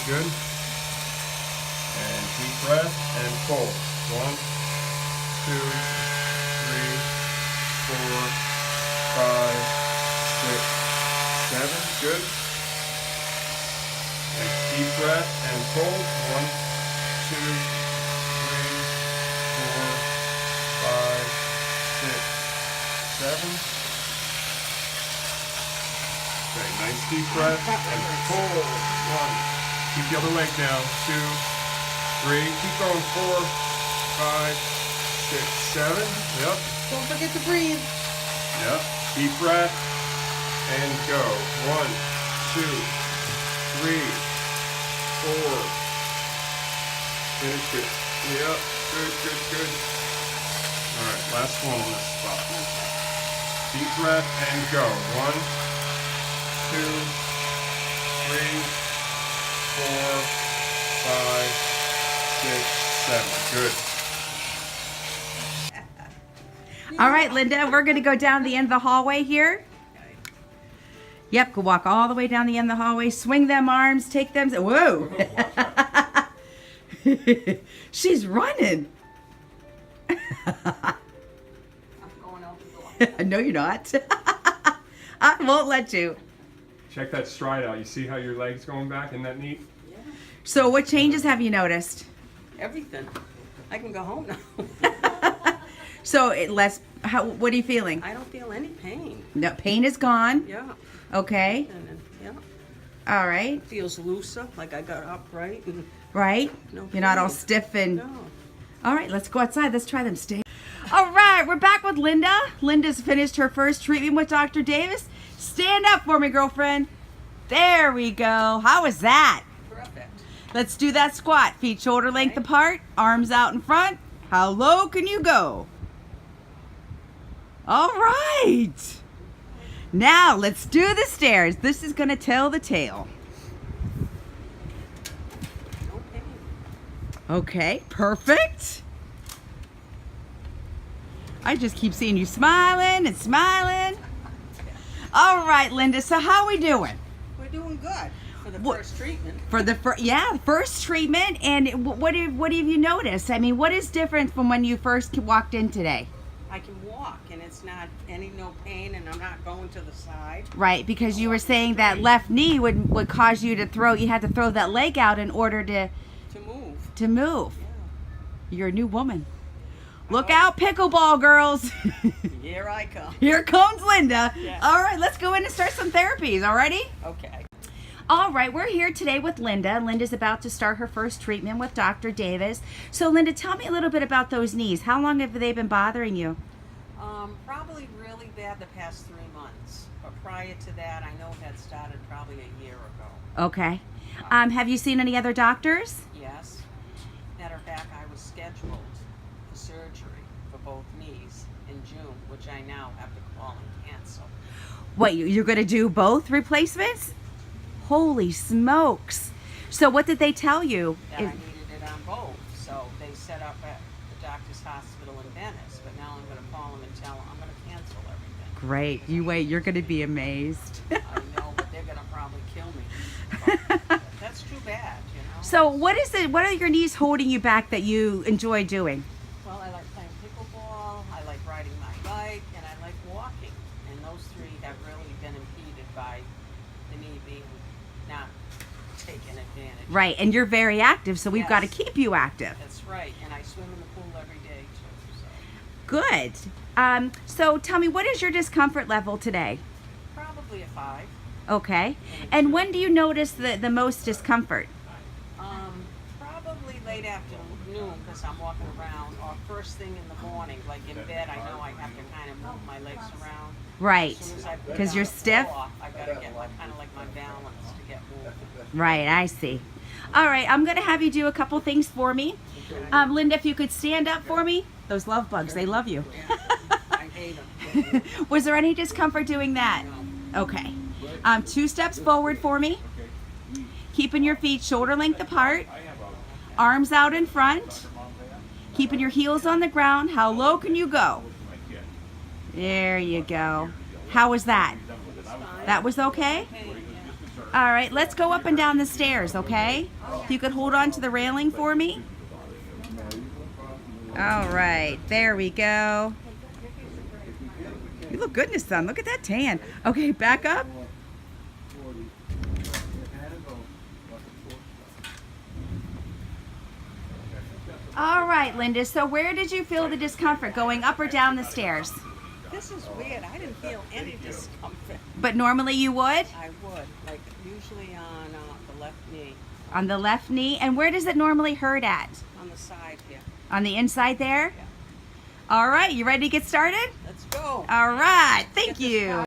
good. And deep breath and pull. 1, 2, 3, 4, 5, 6, 7. Good. Next deep breath and pull. 1, 2, 3, 4, 5, 6, 7. Okay, nice deep breath and pull. 1. Keep the other leg down. 2, 3. Keep going. 4, 5, 6, 7. Yep. Don't forget to breathe. Yep. Deep breath and go. 1, 2, 3, 4. Finish it. Yep. Good, good, good. All right. Last one on this spot. Deep breath and go. 1, 2, 3, 4, 5, 6, 7. Good. All right, Lynda, we're going to go down the end of the hallway here. Yep, go walk all the way down the end of the hallway. Swing them arms, take them. Whoa. She's running. I'm going out the door. No, you're not. I won't let you. Check that stride out. You see how your leg's going back? Isn't that neat? Yeah. So what changes have you noticed? Everything. I can go home now. So what are you feeling? I don't feel any pain. No, pain is gone. Yeah. Okay. And then, yeah. All right. Feels looser, like I got upright. And Right? no You're not all pain. stiff and... No. All right, let's go outside. Let's try them stairs. All right, we're back with Lynda. Lynda's finished her first treatment with Dr. Davis. Stand up for me, girlfriend. There we go. How was that? Perfect. Let's do that squat. Feet shoulder length apart, arms out in front. How low can you go? All right. Now let's do the stairs. This is going to tell the tale. No pain. Okay, perfect. I just keep seeing you smiling and smiling. All right, Lynda, so how are we doing? We're doing good for the What- first treatment. For the first treatment, and what have you noticed? I mean, what is different from when you first walked in today? I can walk and it's not no pain and I'm not going to the side. Right, because you were saying that left knee would cause you to you had to throw that leg out in order to move. Yeah. You're a new woman. Look out, pickleball girls. Here I come. Here comes Lynda. Yeah. All right, let's go in and start some therapies. All righty? Okay. All right, we're here today with Lynda. Lynda's about to start her first treatment with Dr. Davis. So, Lynda, tell me a little bit about those knees. How long have they been bothering you? Probably really bad the past 3 months. But prior to that, I know it had started probably a year ago. Okay. Have you seen any other doctors? Yes. Matter of fact, I was scheduled for surgery for both knees in June, which I now have to call and cancel. Wait, you're going to do both replacements? Holy smokes. So what did they tell you? That I needed it on both. So they set up at the doctor's hospital in Venice. But now I'm going to call them and tell them I'm going to cancel everything. Great. You wait. You're going to be amazed. I know, but they're going to probably kill me. But that's too bad, you know. So what are your knees holding you back that you enjoy doing? Well, I like playing pickleball, I like riding my bike, and I like walking. And those three have really been impeded by the knee being not taken advantage of. Right, and you're very active, so we've got to Yes. keep you active. That's right, and I swim in the pool every day too. So Good. So tell me, what is your discomfort level today? probably a 5. Okay. And when do you notice the most discomfort? Probably late afternoon because I'm walking around, or first thing in the morning, like in bed. I know I have to kind of move my legs around. Right. As soon as I put Because down you're the stiff? floor, I gotta get kind of like my balance to get moving. Right, I see. All right, I'm going to have you do a couple things for me. Lynda, if you could stand up for me. Those love bugs, they love you. I hate them. Was there any discomfort doing that? Okay. 2 steps forward for me. Keeping your feet shoulder length apart. Arms out in front. Keeping your heels on the ground. How low can you go? There you go. How was that? That was okay? All right, let's go up and down the stairs, okay? If you could hold on to the railing for me. All right, there we go. You look good in the sun. Look at that tan. Okay, back up. All right, Lynda, so where did you feel the discomfort, going up or down the stairs? This is weird. I didn't feel any discomfort. But normally you would? I would, like usually on the left knee, On the left knee. And where does it normally hurt at? on the side here. On the inside there? Yeah. All right, you ready to get started? Let's go. All right, thank Get this you.